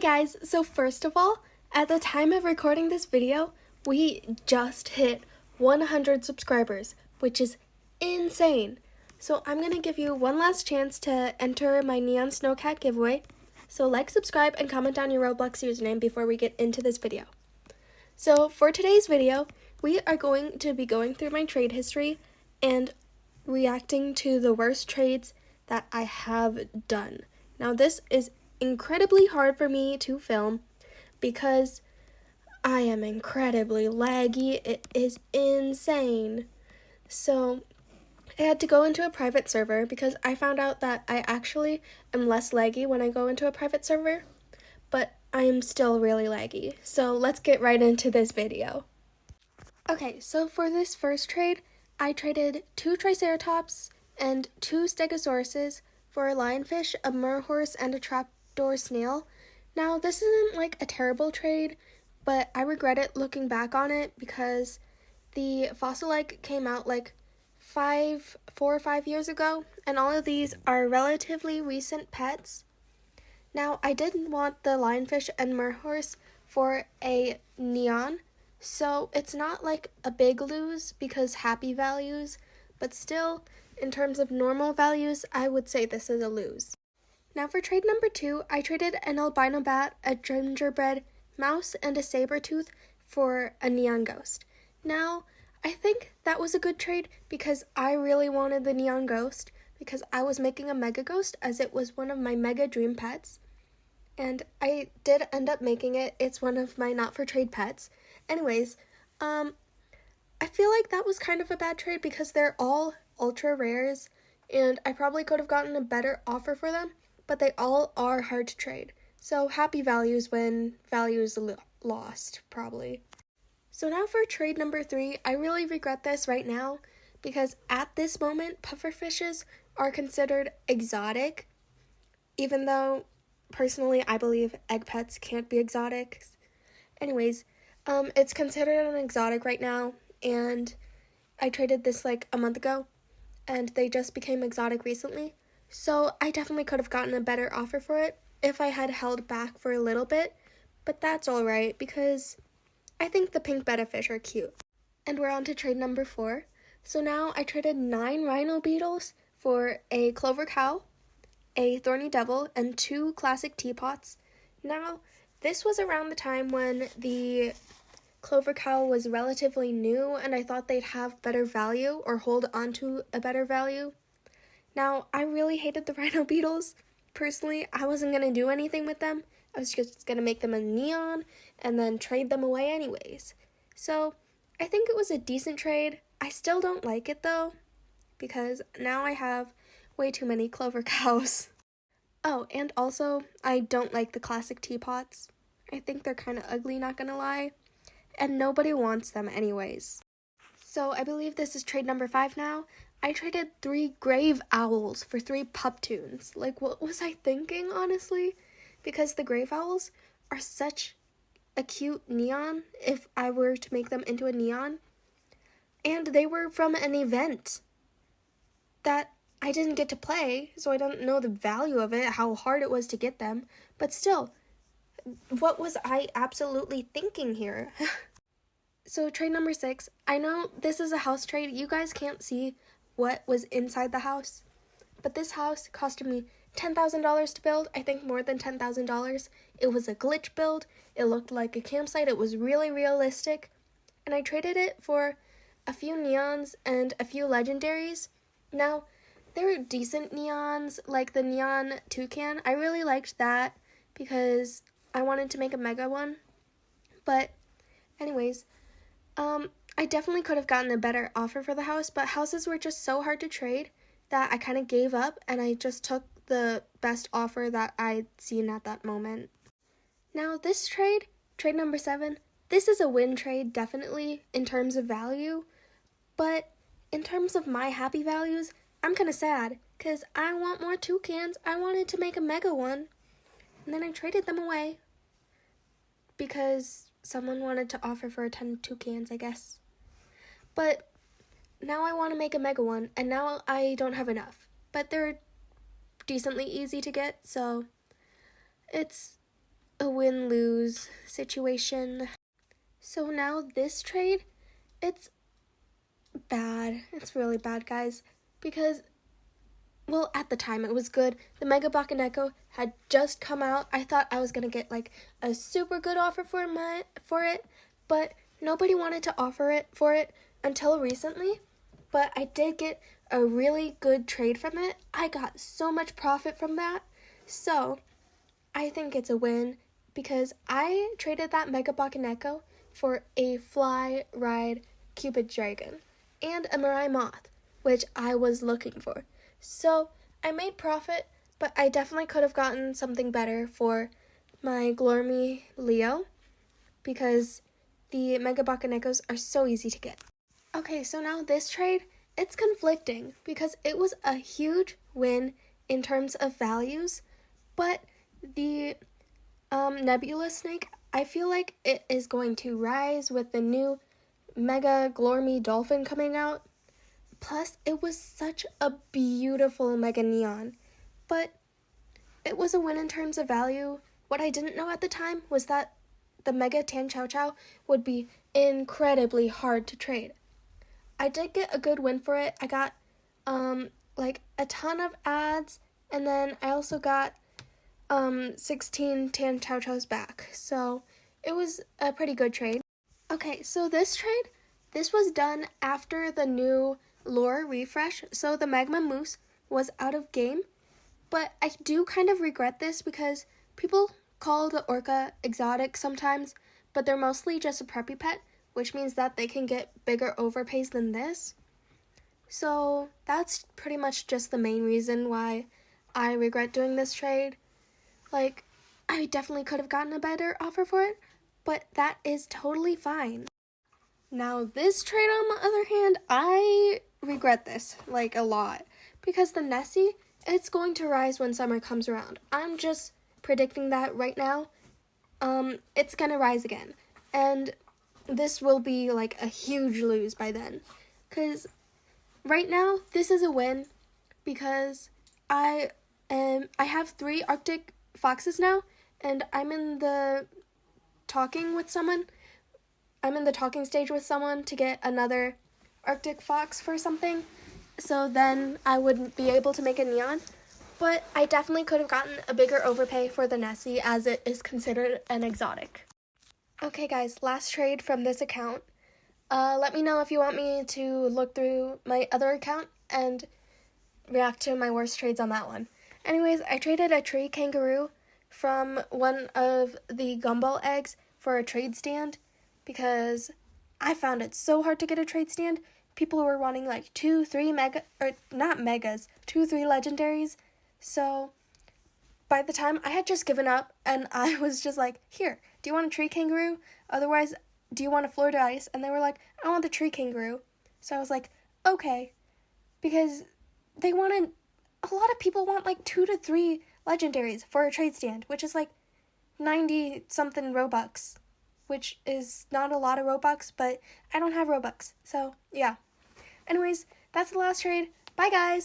guys, so first of all, at the time of recording this video, we just hit 100 subscribers, which is insane. So I'm going to give you one last chance to enter my Neon Snowcat giveaway. So like, subscribe, and comment down your Roblox username before we get into this video. So for today's video, we are going to be going through my trade history and reacting to the worst trades that I have done. Now this is incredibly hard for me to film because I am incredibly laggy. It is insane. So I had to go into a private server because I found out that I actually am less laggy when I go into a private server, but I am still really laggy. So let's get right into this video. Okay, so for this first trade, I traded 2 Triceratops and 2 Stegosauruses for a lionfish, a merhorse, and a trapdoor snail. Now, this isn't like a terrible trade, but I regret it looking back on it because the fossil egg came out like 4 or 5 years ago, and all of these are relatively recent pets. Now, I didn't want the lionfish and merhorse for a neon, so it's not like a big lose because happy values, but still, in terms of normal values, I would say this is a lose. Now for trade number 2, I traded an albino bat, a gingerbread mouse, and a saber tooth for a neon ghost. Now, I think that was a good trade because I really wanted the neon ghost because I was making a mega ghost as it was one of my mega dream pets. And I did end up making it. It's one of my not for trade pets. Anyways, I feel like that was kind of a bad trade because they're all ultra rares and I probably could have gotten a better offer for them, but they all are hard to trade. So happy values when values lost, probably. So now for trade number 3, I really regret this right now because at this moment, pufferfishes are considered exotic, even though personally I believe egg pets can't be exotic. Anyways, it's considered an exotic right now, and I traded this like a month ago, and they just became exotic recently. So I definitely could have gotten a better offer for it if I had held back for a little bit, but that's alright because I think the pink betta fish are cute. And we're on to trade number 4. So now I traded 9 rhino beetles for a clover cow, a thorny devil, and 2 classic teapots. Now, this was around the time when the clover cow was relatively new and I thought they'd have better value or hold on to a better value. Now, I really hated the rhino beetles. Personally, I wasn't going to do anything with them. I was just going to make them a neon and then trade them away anyways. So, I think it was a decent trade. I still don't like it though, because now I have way too many clover cows. Oh, and also, I don't like the classic teapots. I think they're kind of ugly, not gonna lie. And nobody wants them anyways. So I believe this is trade number 5 now. I traded 3 grave owls for 3 puptoons. Like, what was I thinking, honestly? Because the grave owls are such a cute neon if I were to make them into a neon. And they were from an event that I didn't get to play, so I don't know the value of it, how hard it was to get them. But still, what was I absolutely thinking here? So trade number 6, I know this is a house trade. You guys can't see what was inside the house, but this house costed me $10,000 to build. I think more than $10,000. It was a glitch build. It looked like a campsite. It was really realistic. And I traded it for a few neons and a few legendaries. Now, there were decent neons, like the neon toucan. I really liked that because I wanted to make a mega one. But anyways, I definitely could have gotten a better offer for the house, but houses were just so hard to trade that I kind of gave up and I just took the best offer that I'd seen at that moment. Now this trade number 7, this is a win trade definitely in terms of value, but in terms of my happy values, I'm kind of sad because I want more toucans. I wanted to make a mega one, and then I traded them away because someone wanted to offer for 10 toucans, I guess. But now I want to make a mega one, and now I don't have enough. But they're decently easy to get, so it's a win-lose situation. So now this trade, it's bad. It's really bad, guys, because, well, at the time it was good. The Mega Baka Neko had just come out. I thought I was gonna get like a super good offer for it, but nobody wanted to offer for it until recently. But I did get a really good trade from it. I got so much profit from that. So I think it's a win because I traded that Mega Baka Neko for a fly ride Cupid dragon and a Mirai moth, which I was looking for. So I made profit, but I definitely could have gotten something better for my Glormy Leo because the Mega Baka Nekos are so easy to get. Okay, so now this trade, it's conflicting because it was a huge win in terms of values, but the nebula snake, I feel like it is going to rise with the new Mega Glormy dolphin coming out. Plus, it was such a beautiful Mega Neon, but it was a win in terms of value. What I didn't know at the time was that the Mega Tan Chow Chow would be incredibly hard to trade. I did get a good win for it. I got like a ton of ads, and then I also got 16 Tan Chow Chows back. So it was a pretty good trade. Okay, so this was done after the new lore refresh. So the Magma Moose was out of game, but I do kind of regret this because people call the orca exotic sometimes, but they're mostly just a preppy pet, which means that they can get bigger overpays than this. So that's pretty much just the main reason why I regret doing this trade. Like, I definitely could have gotten a better offer for it, but that is totally fine. Now this trade, on the other hand, I regret this, like, a lot. Because the Nessie, it's going to rise when summer comes around. I'm just predicting that right now. It's gonna rise again. And this will be like a huge lose by then. Because right now, this is a win because I have 3 Arctic foxes now, and I'm in the talking stage with someone to get another Arctic fox for something. So then I would be able to make a neon. But I definitely could have gotten a bigger overpay for the Nessie as it is considered an exotic. Okay guys, last trade from this account. Let me know if you want me to look through my other account and react to my worst trades on that one. Anyways, I traded a tree kangaroo from one of the gumball eggs for a trade stand because I found it so hard to get a trade stand. People were wanting like 2, 3 legendaries. So by the time I had just given up and I was just like, here, do you want a tree kangaroo? Otherwise, do you want a Florida ice? And they were like, I want the tree kangaroo. So I was like, okay, because a lot of people want like 2 to 3 legendaries for a trade stand, which is like 90 something Robux, which is not a lot of Robux, but I don't have Robux. So yeah. Anyways, that's the last trade. Bye guys.